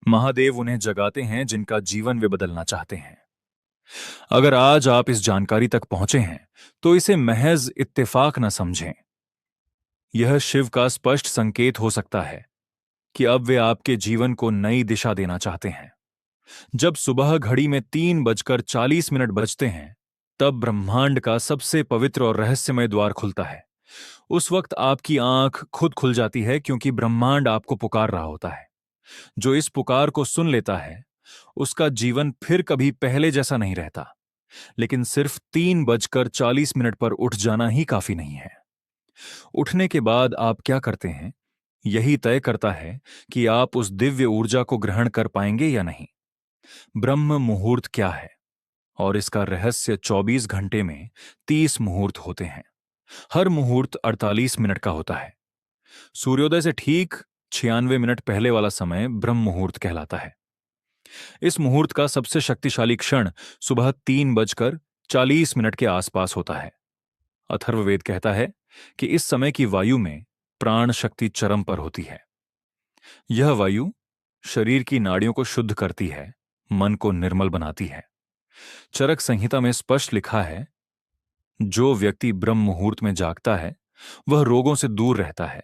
महादेव उन्हें जगाते हैं जिनका जीवन वे बदलना चाहते हैं। अगर आज आप इस जानकारी तक पहुंचे हैं तो इसे महज इत्तेफाक न समझें। यह शिव का स्पष्ट संकेत हो सकता है कि अब वे आपके जीवन को नई दिशा देना चाहते हैं। जब सुबह घड़ी में 3:40 बजते हैं, तब ब्रह्मांड का सबसे पवित्र और रहस्यमय द्वार खुलता है। उस वक्त आपकी आंख खुद खुल जाती है, क्योंकि ब्रह्मांड आपको पुकार रहा होता है। जो इस पुकार को सुन लेता है, उसका जीवन फिर कभी पहले जैसा नहीं रहता। लेकिन सिर्फ 3:40 पर उठ जाना ही काफी नहीं है। उठने के बाद आप क्या करते हैं, यही तय करता है कि आप उस दिव्य ऊर्जा को ग्रहण कर पाएंगे या नहीं। ब्रह्म मुहूर्त क्या है? और इसका रहस्य 24 घंटे में 30 मुहूर्त होते हैं। हर मुहूर्त 48 मिनट का होता है। सूर्योदय से ठीक 96 मिनट पहले वाला समय ब्रह्म मुहूर्त कहलाता है। इस मुहूर्त का सबसे शक्तिशाली क्षण सुबह 3:40 के आसपास होता है। अथर्ववेद कहता है कि इस समय की वायु में प्राण शक्ति चरम पर होती है। यह वायु शरीर की नाड़ियों को शुद्ध करती है, मन को निर्मल बनाती है। चरक संहिता में स्पष्ट लिखा है, जो व्यक्ति ब्रह्म मुहूर्त में जागता है वह रोगों से दूर रहता है।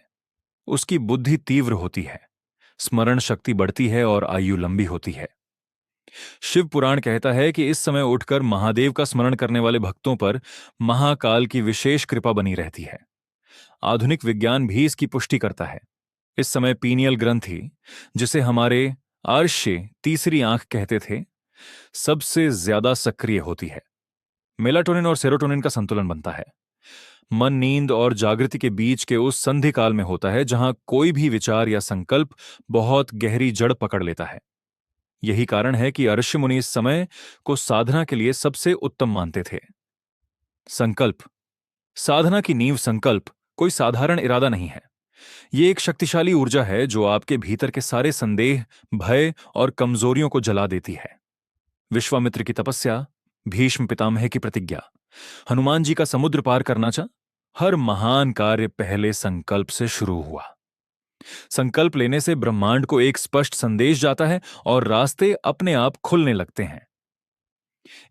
उसकी बुद्धि तीव्र होती है, स्मरण शक्ति बढ़ती है और आयु लंबी होती है। शिव पुराण कहता है कि इस समय उठकर महादेव का स्मरण करने वाले भक्तों पर महाकाल की विशेष कृपा बनी रहती है। आधुनिक विज्ञान भी इसकी पुष्टि करता है। इस समय पीनियल ग्रंथि, जिसे हमारे आर्ष्य तीसरी आंख कहते थे, सबसे ज्यादा सक्रिय होती है। मेलाटोनिन और सेरोटोनिन का संतुलन बनता है। मन नींद और जागृति के बीच के उस संधि काल में होता है जहां कोई भी विचार या संकल्प बहुत गहरी जड़ पकड़ लेता है। यही कारण है कि ऋषि मुनि इस समय को साधना के लिए सबसे उत्तम मानते थे। संकल्प। साधना की नींव संकल्प कोई साधारण इरादा नहीं है। यह एक शक्तिशाली ऊर्जा है जो आपके भीतर के सारे संदेह, भय और कमजोरियों को जला देती है। विश्वामित्र की तपस्या, भीष्म पितामह की प्रतिज्ञा, हनुमान जी का समुद्र पार करना चाह, हर महान कार्य पहले संकल्प से शुरू हुआ। संकल्प लेने से ब्रह्मांड को एक स्पष्ट संदेश जाता है और रास्ते अपने आप खुलने लगते हैं।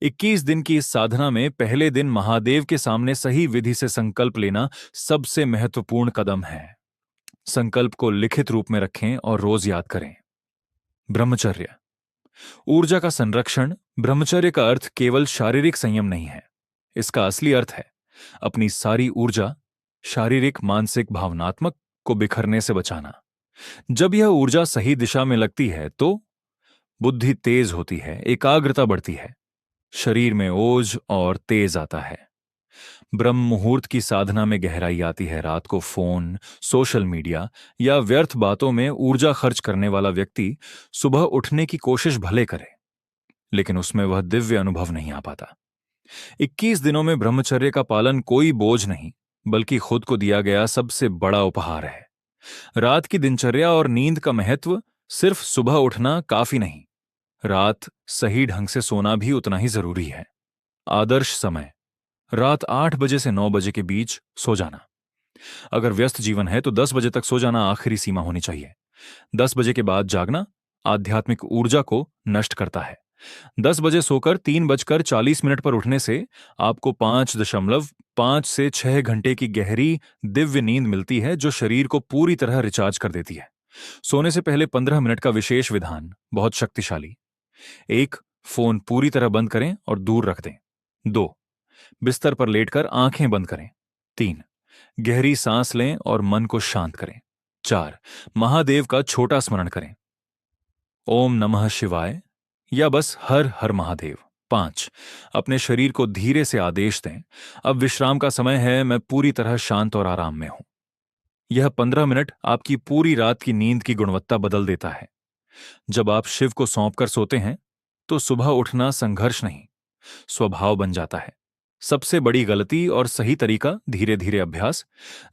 21 दिन की इस साधना में पहले दिन महादेव के सामने सही विधि से संकल्प लेना सबसे महत्वपूर्ण कदम है। संकल्प को लिखित रूप में रखें और रोज याद करें। ब्रह्मचर्य। ऊर्जा का संरक्षण। ब्रह्मचर्य का अर्थ केवल शारीरिक संयम नहीं है। इसका असली अर्थ है अपनी सारी ऊर्जा, शारीरिक, मानसिक, भावनात्मक, को बिखरने से बचाना। जब यह ऊर्जा सही दिशा में लगती है तो बुद्धि तेज होती है, एकाग्रता बढ़ती है, शरीर में ओज और तेज आता है। ब्रह्म मुहूर्त की साधना में गहराई आती है। रात को फोन, सोशल मीडिया या व्यर्थ बातों में ऊर्जा खर्च करने वाला व्यक्ति सुबह उठने की कोशिश भले करे, लेकिन उसमें वह दिव्य अनुभव नहीं आ पाता। 21 दिनों में ब्रह्मचर्य का पालन कोई बोझ नहीं, बल्कि खुद को दिया गया सबसे बड़ा उपहार है। रात की दिनचर्या और नींद का महत्व। सिर्फ सुबह उठना काफी नहीं, रात सही ढंग से सोना भी उतना ही जरूरी है। आदर्श समय। रात 8 बजे से 9 बजे के बीच सो जाना। अगर व्यस्त जीवन है तो 10 बजे तक सो जाना आखिरी सीमा होनी चाहिए। 10 बजे के बाद जागना आध्यात्मिक ऊर्जा को नष्ट करता है। 10 बजे सोकर 3:40 पर उठने से आपको 5.5 से 6 घंटे की गहरी दिव्य नींद मिलती है, जो शरीर को पूरी तरह रिचार्ज कर देती है। सोने से पहले 15 मिनट का विशेष विधान बहुत शक्तिशाली। 1. फोन पूरी तरह बंद करें और दूर रख दें। 2. बिस्तर पर लेटकर आंखें बंद करें। 3. गहरी सांस लें और मन को शांत करें। 4. महादेव का छोटा स्मरण करें, ओम नमः शिवाय या बस हर हर महादेव। 5. अपने शरीर को धीरे से आदेश दें, अब विश्राम का समय है, मैं पूरी तरह शांत और आराम में हूं। यह 15 मिनट आपकी पूरी रात की नींद की गुणवत्ता बदल देता है। जब आप शिव को सौंपकर सोते हैं तो सुबह उठना संघर्ष नहीं, स्वभाव बन जाता है। सबसे बड़ी गलती और सही तरीका धीरे धीरे अभ्यास।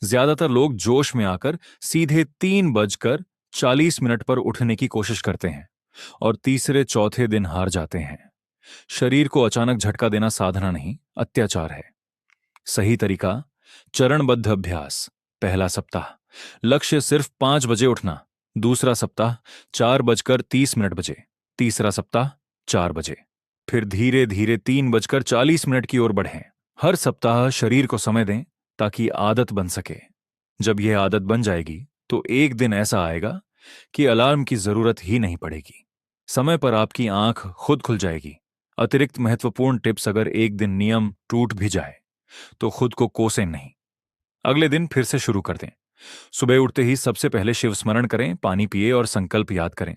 ज्यादातर लोग जोश में आकर सीधे 3:40 पर उठने की कोशिश करते हैं और तीसरे चौथे दिन हार जाते हैं। शरीर को अचानक झटका देना साधना नहीं, अत्याचार है। सही तरीका, चरणबद्ध अभ्यास। पहला सप्ताह, लक्ष्य सिर्फ 5 बजे उठना, दूसरा सप्ताह 4:30 बजे, तीसरा सप्ताह 4 बजे, फिर धीरे धीरे 3:40 की ओर बढ़ें। हर सप्ताह शरीर को समय दें ताकि आदत बन सके। जब यह आदत बन जाएगी तो एक दिन ऐसा आएगा कि अलार्म की जरूरत ही नहीं पड़ेगी। समय पर आपकी आंख खुद खुल जाएगी। अतिरिक्त महत्वपूर्ण टिप्स, अगर एक दिन नियम टूट भी जाए तो खुद को कोसें नहीं, अगले दिन फिर से शुरू कर दें। सुबह उठते ही सबसे पहले शिव स्मरण करें, पानी पिए और संकल्प याद करें।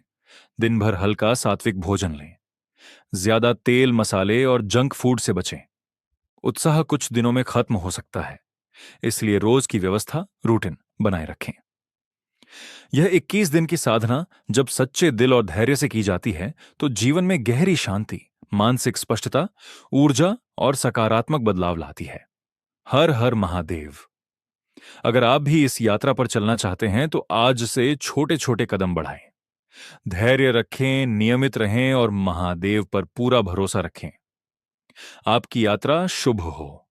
दिन भर हल्का सात्विक भोजन लें। ज्यादा तेल, मसाले और जंक फूड से बचें। उत्साह कुछ दिनों में खत्म हो सकता है, इसलिए रोज की व्यवस्था, रूटीन बनाए रखें। यह 21 दिन की साधना जब सच्चे दिल और धैर्य से की जाती है तो जीवन में गहरी शांति, मानसिक स्पष्टता, ऊर्जा और सकारात्मक बदलाव लाती है। हर हर महादेव। अगर आप भी इस यात्रा पर चलना चाहते हैं तो आज से छोटे छोटे कदम बढ़ाएं। धैर्य रखें, नियमित रहें और महादेव पर पूरा भरोसा रखें। आपकी यात्रा शुभ हो।